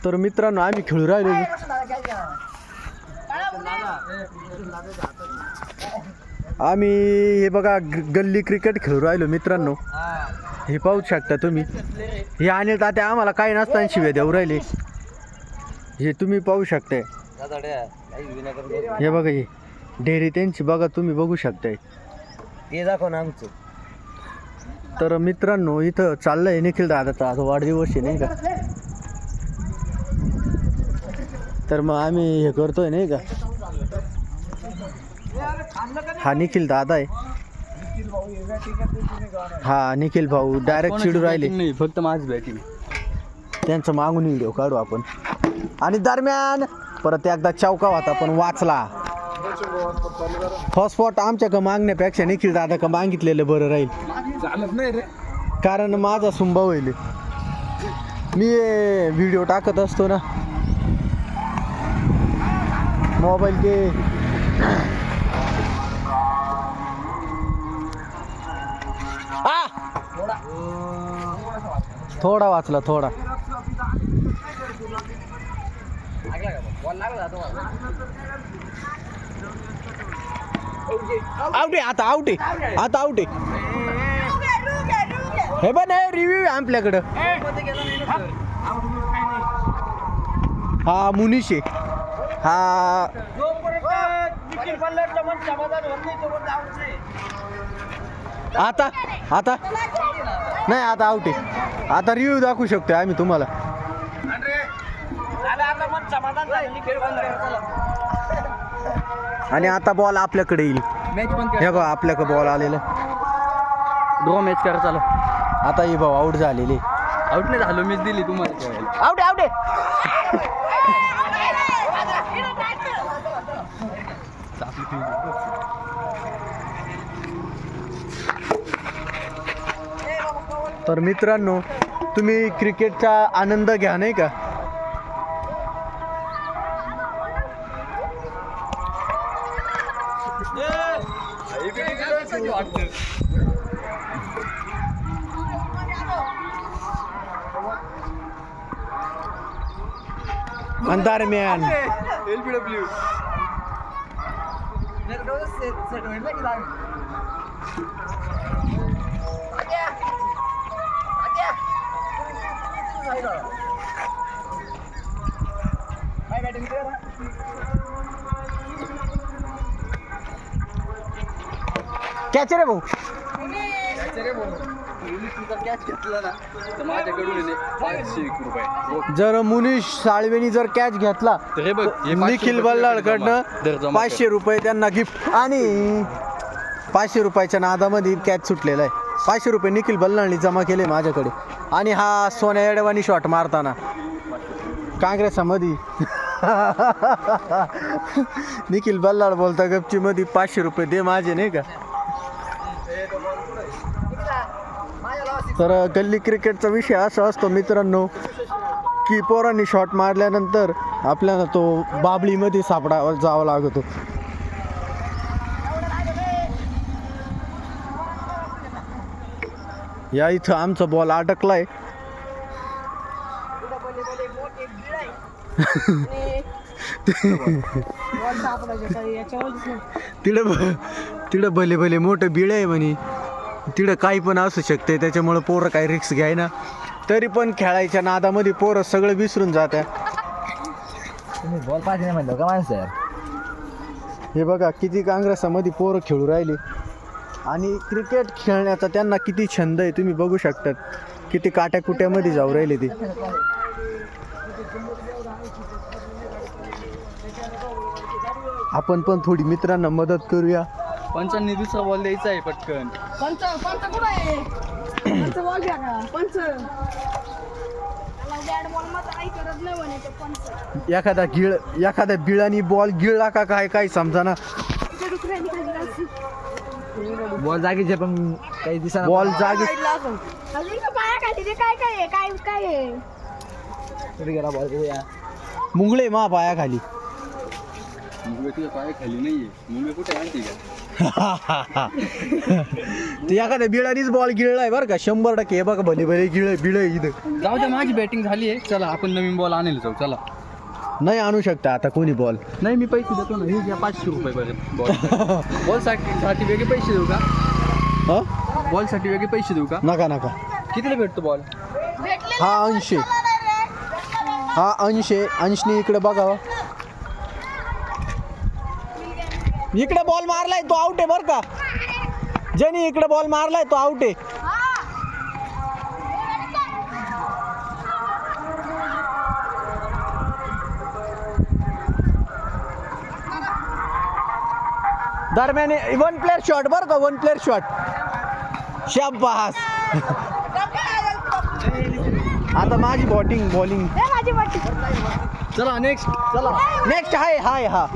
तर मित्रांनो आम्ही खेळू राहिलो. आम्ही हे बघा गल्ली क्रिकेट खेळू राहिलो मित्रांनो. हे पाहू शकता तुम्ही. हे अनिल तात्या आम्हाला काही नसताना शिव्या देऊ राहिले. हे तुम्ही पाहू शकताय. हे बघा हे डेअरी त्यांची बघा तुम्ही बघू शकताय. ते दाखव ना आमचं. तर मित्रांनो इथं चाललंय निखिल दादाचा आज वाढदिवस आहे नाही का. तर मग आम्ही हे करतोय नाही का. हा निखिल दादा आहे. हा निखिल भाऊ डायरेक्ट चिडू राहिले. नाही फक्त माझ बॅटिंग. त्यांचं मागून व्हिडिओ काढू आपण. आणि दरम्यान परत एकदा चौका होता पण वाचला. फर्स्ट स्पॉट आमच्या का मागण्यापेक्षा निखिल दादा का मागितलेलं बरं राहील. चालत नाही रे. कारण माझा सुंबा होईल. मी व्हिडिओ टाकत असतो ना मोबाईल के. थोडा वाचला थोडा. आउट आहे आता. आउट आहे आता. आउट आहे. हे पण रिव्ह्यू आहे आपल्याकडं. हा मुनीश आहे. हा आता आता नाही आता आउट आहे. आता रिव्ह्यू दाखवू शकतो आम्ही तुम्हाला. आणि आता बॉल आपल्याकडे येईल. हे बघा आपल्याकडे बॉल आलेला. ड्रॉ मॅच करा चला. आता ही भाऊ आउट झालेली. आउट नाही झालो मीच दिली तुम्हाला. आउट आहे. आउट आहे. तर मित्रांनो तुम्ही क्रिकेटचा आनंद घ्या नाही का. दरम्यान कॅच रे भाऊ. जर मुनीश साळवेनी जर कॅच घेतला निखिल बल्लाळकडनं 500 रुपये त्यांना गिफ्ट. आणि 500 रुपयाच्या नादामध्ये कॅच सुटलेला आहे. 500 रुपये निखिल बल्लाळनी जमा केले माझ्याकडे. आणि हा सोन्या येडवानी शॉट मारताना काँग्रेसामध्ये निखिल बल्लाळ बोलता गपची मध्ये 500 रुपये दे माझे नाही का. तर गल्ली क्रिकेटचा विषय असा असतो मित्रांनो की पोरांनी शॉट मारल्यानंतर आपल्याला तो बाबळीमध्ये सापडावा जावं लागतो. या इथं आमचा बॉल अडकलाय. तिकडं भले भले मोठं बिळ आहे म्हणे. तिकडं काही पण असू शकते. त्याच्यामुळं पोरं काही रिक्स घ्याय ना. तरी पण खेळायच्या नादामध्ये पोरं सगळं विसरून जात्या. बॉल पाहिजे नाही म्हणलं का माणसं. हे बघा किती काँग्रेसामध्ये पोरं खेळू राहिले. आणि क्रिकेट खेळण्याचा त्यांना किती छंद आहे तुम्ही बघू शकतात. किती काट्याकुट्यामध्ये जाऊ राहिले ते. आपण पण थोडी मित्रांना मदत करूया. पंचांनी दुसरा बॉल द्यायचा आहे पटकन. एखादा बिळानी बॉल गिळला का काय समजाना. बॉल जागीचे पण काही दिसत. बॉल जागी गेला बॉल. मुंगळे मा पाया खाली. मुंबई तुझ्या पाया खाली नाहीये. मुंबई कुठे आणते का. ते एखाद्या बिळानीच बॉल गिळलाय बरं का 100%. हे बघा भले भले बिळ इथं. जाऊ द्या, माझी बॅटिंग झाली आहे. चला आपण नवीन बॉल आणायला जाऊ. चला. नाही आणू शकता आता कोणी बॉल. नाही, मी पैसे देतो ना. हे घ्या 500 रुपये बरं बॉल. बॉलसाठी वेगळे पैसे देऊ का? हा बॉलसाठी वेगळे पैसे देऊ का? नका नका. कितीला भेटतो बॉल? हा 80. हा 80. अंशनी इकडे बघावा. इकडे बॉल मारलाय तो आउट आहे बरं का. ज्याने इकडे बॉल मारलाय तो आउट आहे. दरम्यान 1 प्लेअर शॉट बरं का. 1 प्लेअर शॉट. शाबास. आता माझी बॉलिंग. चला नेक्स्ट. चला नेक्स्ट हाय हा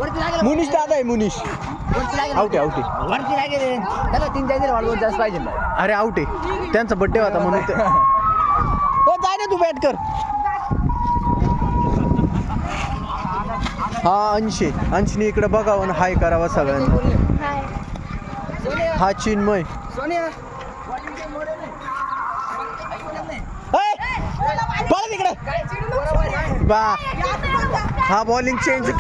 मुनीश दादा आहे. मुनीश आउट आहे. वरती नाही गेले त्याला 3-4 दिले वाढवून जास्त पाहिजे ना. अरे आउट आहे. त्यांचा बड्डे होता म्हणून ते. हो जाय ना तू बॅट कर. हा अंशनी इकडे बघावं आणि हाय करावा सगळ्यांना. हा चिन्मय. पळ तिकडे बा. हा बॉलिंग चेंज.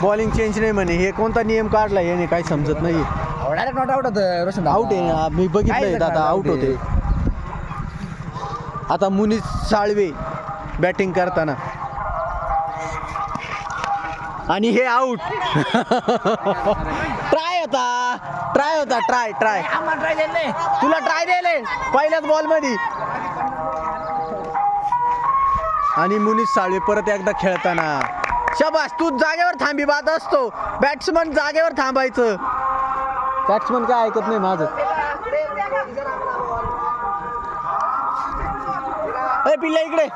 बॉलिंग चेंज नाही म्हणे. हे कोणता नियम काढला याने काही समजत नाही. डायरेक्ट नॉट आउट होतं रोशन. आउट आहे. मी बघितलंय दादा आउट होते. आता मुनीस साळवे बॅटिंग करताना आणि हे आउट. ट्राय होता. तुला ट्राय दिले पहिल्याच बॉल मध्ये. आणि मुनीस साळवे परत एकदा खेळताना. शाबास. तू जागेवर थांबी बात असतो. बॅट्समन जागेवर थांबायचं. बॅट्समन काय ऐकत नाही माझं. ए पिल्ला इकडे.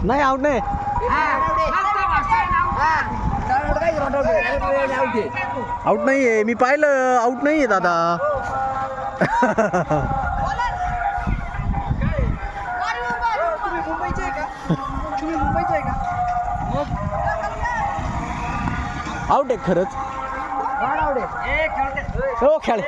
नाही आउट नाही. आउट नाहीये. मी पाहिलं आउट नाहीये दादा. आउट आहे खरंच. हो खेळ.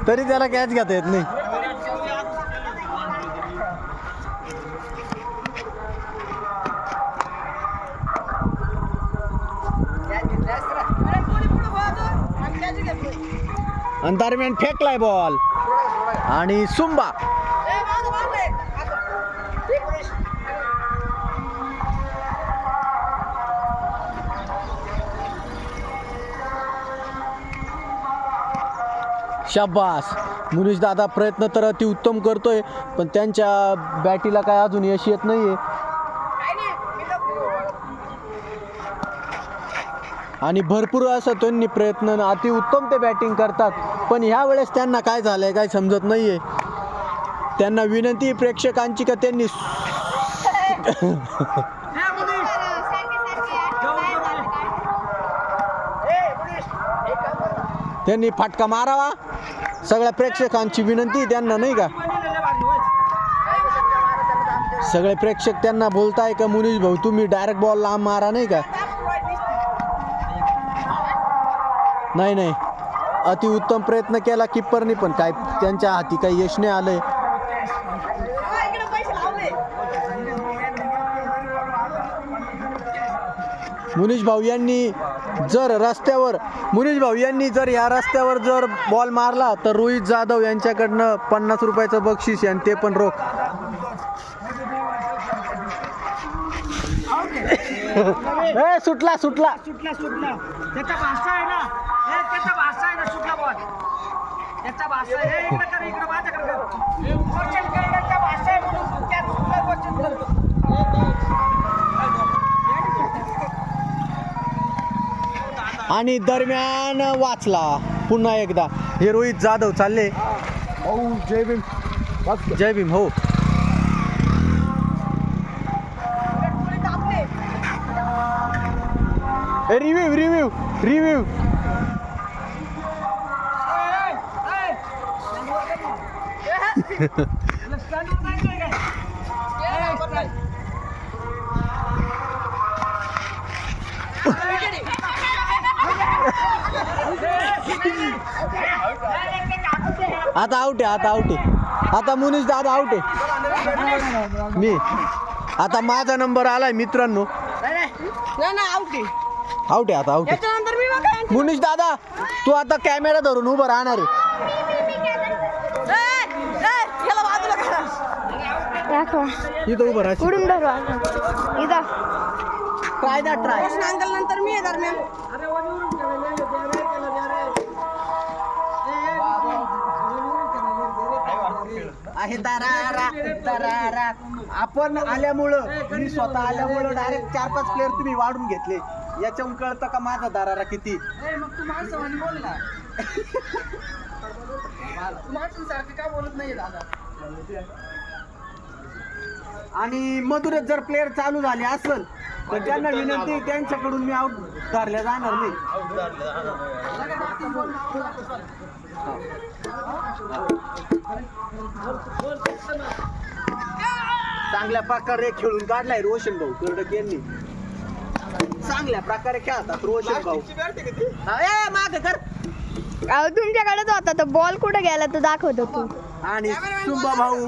तरी त्याला कॅच घेता येत नाही. आणि दरम्यान फेकलाय बॉल आणि सुंबा. शाबास. मुनीश दादा प्रयत्न तर अति उत्तम करतोय पण त्यांच्या बॅटीला काय अजून यश येत नाहीये. आणि भरपूर असं त्यांनी प्रयत्न अति उत्तम ते बॅटिंग करतात पण ह्या वेळेस त्यांना काय झालंय काय समजत नाहीये. त्यांना विनंती प्रेक्षकांची का त्यांनी फटका मारावा. सगळ्या प्रेक्षकांची विनंती त्यांना नाही का. सगळे प्रेक्षक त्यांना बोलताय का मुनीश भाऊ तुम्ही डायरेक्ट बॉल लांब मारा नाही का. नाही अति उत्तम प्रयत्न केला किप्परनी पण काय त्यांच्या हाती काही यश नाही आलंय. मुनीश भाऊ यांनी जर या रस्त्यावर जर बॉल मारला तर रोहित जाधव यांच्याकडनं 50 रुपयाचं बक्षीस आणि ते पण रोख. सुटला त्याचा भाषा आहे ना. सुटला बॉल त्याचा भाषा आहे इकडे कर इकडे माझ्याकडे कर क्वेश्चन करण्याचा भाषा आहे म्हणून त्यात सुद्धा क्वेश्चन करतो आणि दरम्यान वाचला पुन्हा एकदा हे रोहित जाधव चालले. जय भीम. जय भीम. हो रिव्ह्यू आता आउट आहे. आता मुनीश दादा आउट आहे. मी आता माझा नंबर आलाय मित्रांनो. आउट आहे आता. मुनीश दादा तू आता कॅमेरा धरून उभं राहणार आहे. इथं उभं राहा. उडून धरवा इथं ट्राय अंकल नंतर मी आहे दरम्यान आहे दरारा. आपण आल्यामुळं मी स्वतः आल्यामुळं डायरेक्ट 4-5 प्लेअर तुम्ही वाढून घेतले. याच्याहून कळतं का माझा दरारा किती. मग तू माणसावानी बोल ना माणसासारखं का बोलत नाही दादा. आणि मधुरच जर प्लेअर चालू झाले असेल तर त्यांना विनंती त्यांच्याकडून मी आउट धरल्या जाणार नाही. चांगल्या प्रकारे खेळून काढलाय रोशन भाऊ कर्डक यांनी. चांगल्या प्रकारे खेळतात रोशन भाऊ. माग कर. अहो तुमच्याकडेच होता तो बॉल कुठे गेला तो दाखवतो तू. आणि सुंबा भाऊ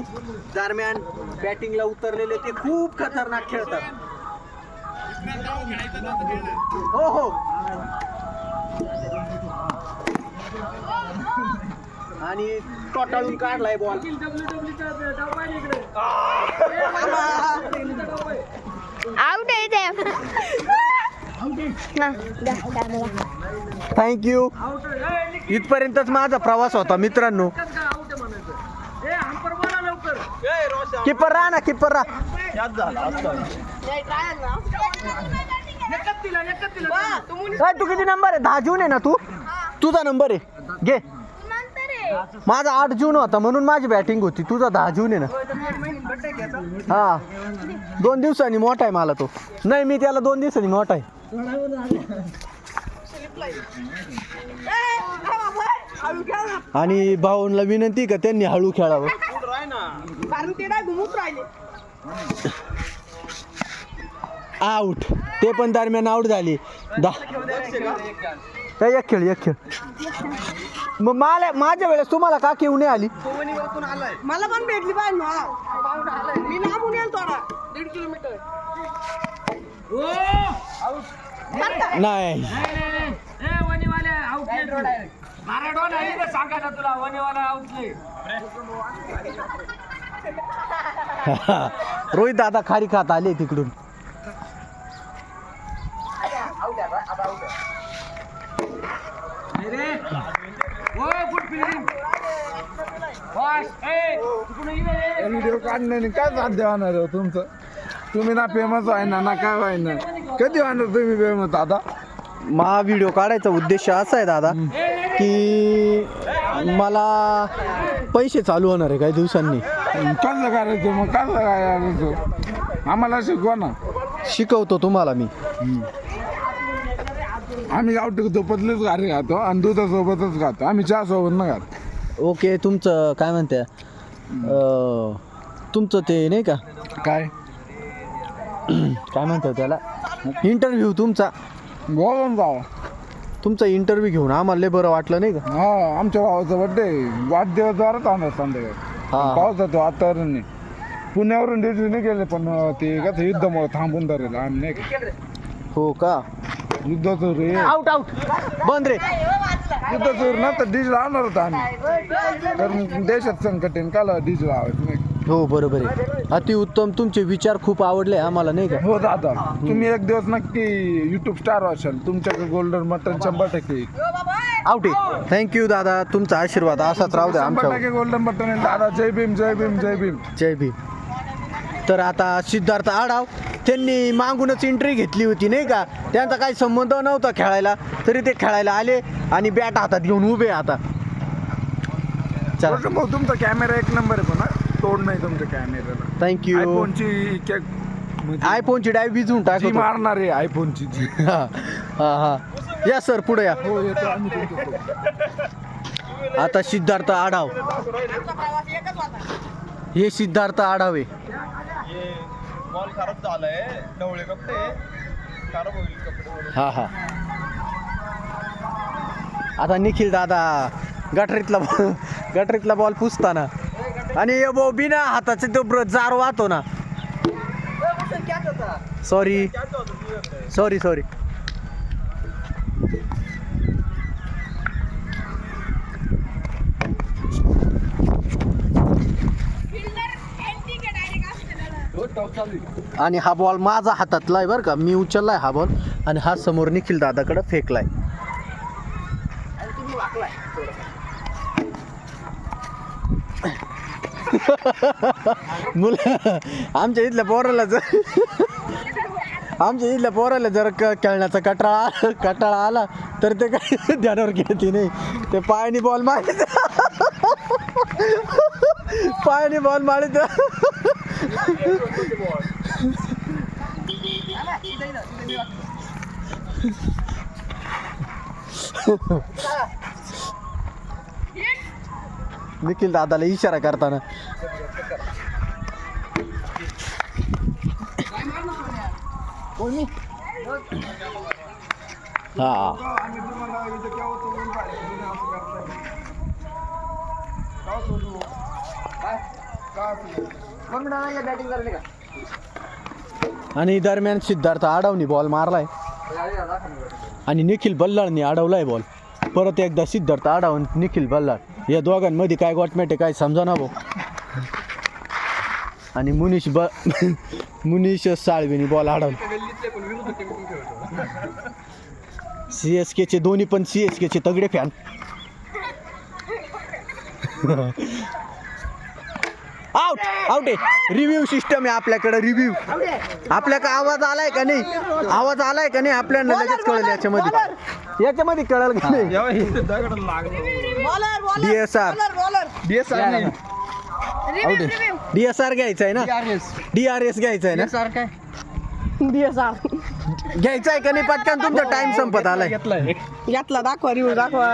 दरम्यान बॅटिंगला उतरलेले ते खूप खतरनाक खेळतात. हो आणि टोटाळून काढलाय बॉल. आउट आहे ते. थँक्यू. इथपर्यंतच माझा प्रवास होता मित्रांनो. किपर राहा ना. तू किती नंबर आहे? 10 जून आहे ना. तुझा नंबर आहे घे. माझा 8 जून होता म्हणून माझी बॅटिंग होती. तुझा 10 जून आहे ना. हा 2 दिवसांनी मोठा आहे मला तो. नाही मी त्याला 2 दिवसांनी मोठा आहे. आणि भाऊंना विनंती का त्यांनी हळू खेळावं. आउट. ते पण दरम्यान आउट झाली. एक खेळ. मग माझ्या वेळेस तुम्हाला का घेऊन नाही आली? मला पण भेटली पाहिजे. मी लांबून येईल थोडा 1.5 किलोमीटर. नाही रोहित दादा खारी खात आले तिकडून. व्हिडिओ काढण्याने काय साध्य होणार हो तुमचं? तुम्ही ना फेमस आहे ना काय व्हायना. कधी होणार तुम्ही फेमस आता? मा व्हिडिओ काढायचा उद्देश असा आहे दादा की मला पैसे चालू होणार आहे काही दिवसांनी. कसं करायचं मग? कसं करायचं आम्हाला शिकवा ना. शिकवतो तुम्हाला मी. आम्ही गावठी सोबतच गाडी खातो आणि दुधासोबतच खातो. आम्ही चहा सोबत न खातो. ओके. तुमचं काय म्हणते तुमचं ते नाही का काय म्हणतात त्याला इंटरव्ह्यू तुमचा बोलून जावा. तुमचा इंटरव्ह्यू घेऊन आम्हाला लय बरं वाटलं नाही का. हा आमच्या भावाचा बड्डे वाढदिवसद्वाराच आणत संध्याकाळी. हा. पावसाचं वातावरण नाही. पुण्यावरून डिझेल नाही गेले पण ते कसं युद्धामुळे थांबून धरेल आम्ही नाही का. हो का. युद्धाचं रे आउट बंद रे. युद्धाचं ना तर डिझेल आणणार होतं आम्ही. कारण देशात संकट आहे काला डिझेल आवायचं नाही. हो बरोबर आहे. अतिउत्तम, तुमचे विचार खूप आवडले आम्हाला नाही का. हो दादा, तुम्ही एक दिवस नक्की युट्यूब स्टार व्हाल. तुमच्याकडे गोल्डन मटन 100% येईल. आवटे. थँक्यू दादा, तुमचा आशीर्वाद असाच राहू द्या 100% आमच्यावर. गोल्डन मटन येईल दादा. जय भीम जय भीम जय भीम. जय भीम. तर आता सिद्धार्थ आढाव त्यांनी मागूनच एंट्री घेतली होती नाही का. त्यांचा काही संबंध नव्हता खेळायला, तरी ते खेळायला आले आणि बॅट हातात घेऊन उभे आता. चला रोशन भाऊ, तुमचा कॅमेरा एक नंबर आहे. पण तोड नाही तुमच्या कॅमेऱ्याला. थँक्यू. आयफोनची आयफोनची डाय विजून जी टाकतो. मारणार आहे आयफोनची जी. हा हा. या सर पुढे या. हो येतो आम्ही तुमच्यासोबत. आता सिद्धार्थ आढाव, हे सिद्धार्थ आढाव आहे. बॉल खराब झालाय, ढवळे कपडे खराब होईल कपडे. हा हा. आता निखिल दादा गटरीतला बॉल पुसताना आणि बिना हाताचे तो जार वाहतो ना. Sorry sorry sorry. आणि हा बॉल माझा हातातला आहे बरं का. मी उचललाय हा बॉल आणि हा समोर निखिल दादाकडे फेकलाय. मुलं आमच्या इथल्या पोराला जर खेळण्याचा कटाळा आला तर ते काही ध्यानावर घेते नाही. ते पायाने बॉल मारित निखिल दादाला इशारा करताना. हा आणि दरम्यान सिद्धार्थ आढावनी बॉल मारलाय आणि निखिल बल्लाळनी अडवलाय बॉल. परत एकदा सिद्धार्थ आढाव आणि निखिल बल्लाळ या दोघांमध्ये काय गोटमेट आहे काय समजा भाऊ. आणि मुनीश साळवेनी बॉल अडवला. CSKचे दोन्ही पण CSKचे तगडे फॅन. आउट आउट आहे. रिव्ह्यू सिस्टम आहे आपल्याकडे. रिव्ह्यू आपल्याकडे आवाज आलाय का नाही, आवाज आलाय का नाही आपल्याला लगेच कळेल. याच्यामध्ये कळेल का नाही. DSR घ्यायचा आहे ना. DRS घ्यायचा आहे ना. घ्यायचा आहे का नाही पटकन. तुमचा टाइम संपत आलाय. घेतला दाखवा रिव्ह्यू दाखवा.